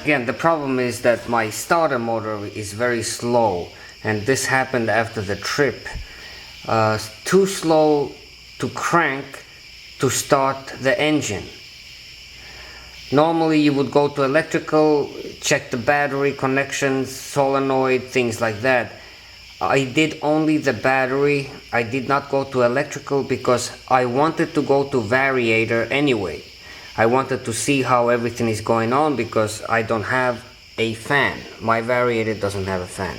Again, the problem is that my starter motor is very slow, and this happened after the trip. Too slow to crank to start the engine. Normally you would go to electrical, check the battery connections, solenoid, things like that. I did only the battery. I did not go to electrical because I wanted to go to variator anyway. I wanted to see how everything is going on because I don't have a fan. My variator doesn't have a fan.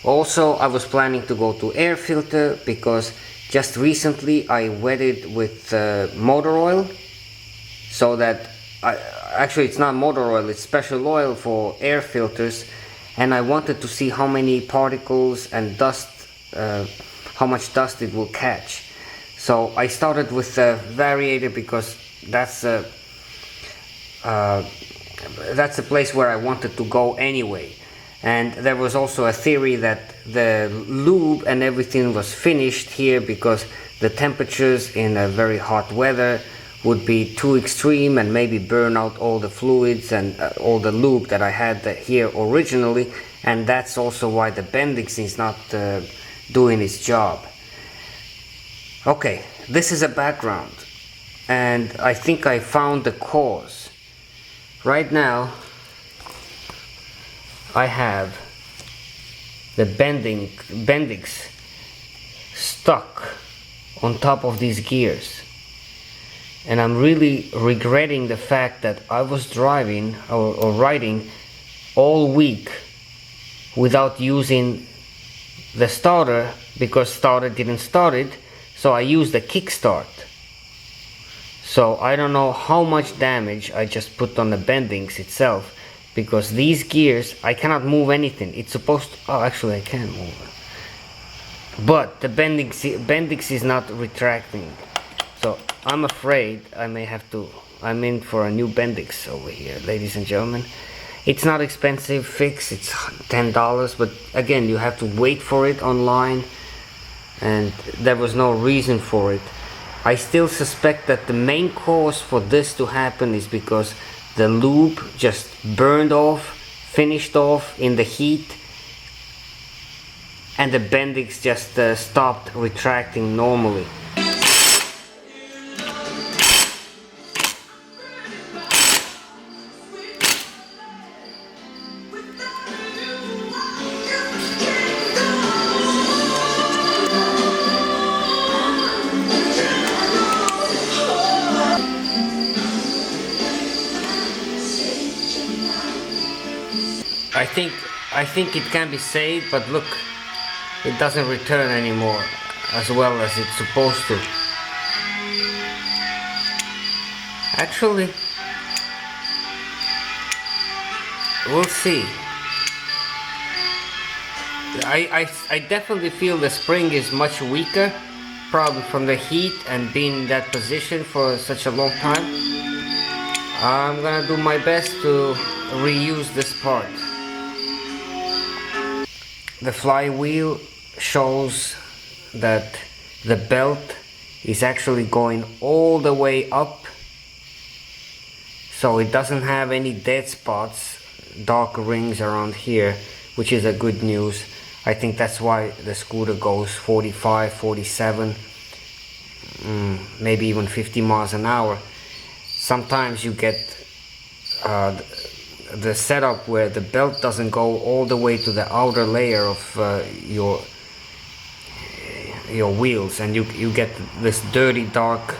Also, I was planning to go to air filter because just recently I wetted with motor oil, so that actually it's not motor oil, it's special oil for air filters, and I wanted to see how many particles and dust, how much dust it will catch. So I started with the variator because that's a place where I wanted to go anyway. And there was also a theory that the lube and everything was finished here because the temperatures in a very hot weather would be too extreme and maybe burn out all the fluids and all the lube that I had here originally, and that's also why the Bendix is not doing its job. Okay, this is a background, and I think I found the cause. Right now I have the Bendix stuck on top of these gears, and I'm really regretting the fact that I was driving or riding all week without using the starter because starter didn't start it, so I used the kickstart. So I don't know how much damage I just put on the Bendix itself, because these gears, I cannot move anything. It's supposed to, oh actually I can move it, but the Bendix is not retracting. So I'm afraid I'm in for a new Bendix over here, ladies and gentlemen. It's not expensive fix, it's $10, but again, you have to wait for it online, and there was no reason for it. I still suspect that the main cause for this to happen is because the lube just burned off, finished off in the heat, and the Bendix just stopped retracting normally. I think it can be saved, but look, it doesn't return anymore as well as it's supposed to. Actually, we'll see. I definitely feel the spring is much weaker, probably from the heat and being in that position for such a long time. I'm gonna do my best to reuse this part. The flywheel shows that the belt is actually going all the way up, so it doesn't have any dead spots, dark rings around here, which is a good news. I think that's why the scooter goes 45, 47, maybe even 50 miles an hour. Sometimes you get the setup where the belt doesn't go all the way to the outer layer of your wheels, and you get this dirty dark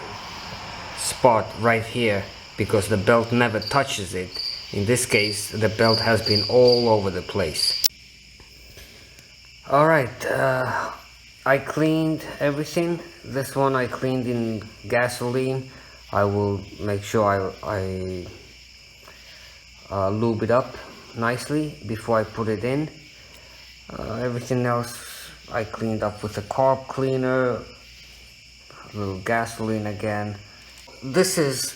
spot right here because the belt never touches it. In this case, the belt has been all over the place. Alright, I cleaned everything. This one I cleaned in gasoline. I will make sure I lube it up nicely before I put it in. Everything else I cleaned up with a carb cleaner, a little gasoline again. This is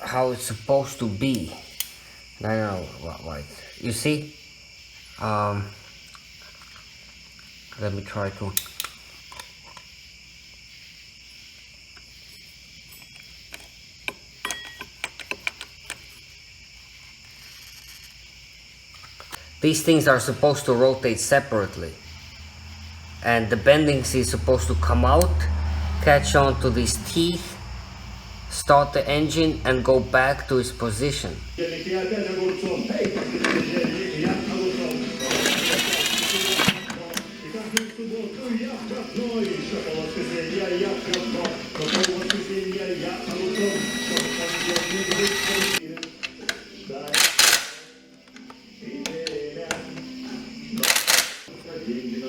how it's supposed to be. I don't know what, like, you see? Let me try to. these things are supposed to rotate separately, and the Bendix is supposed to come out, catch on to these teeth, start the engine and go back to its position.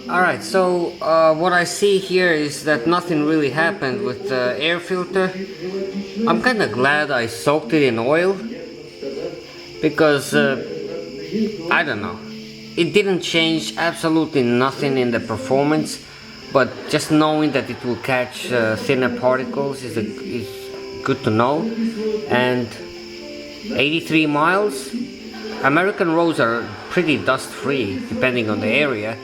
Alright, so what I see here is that nothing really happened with the air filter. I'm kinda glad I soaked it in oil, because I don't know, it didn't change absolutely nothing in the performance, but just knowing that it will catch thinner particles is good to know. And 83 miles, American roads are pretty dust free depending on the area.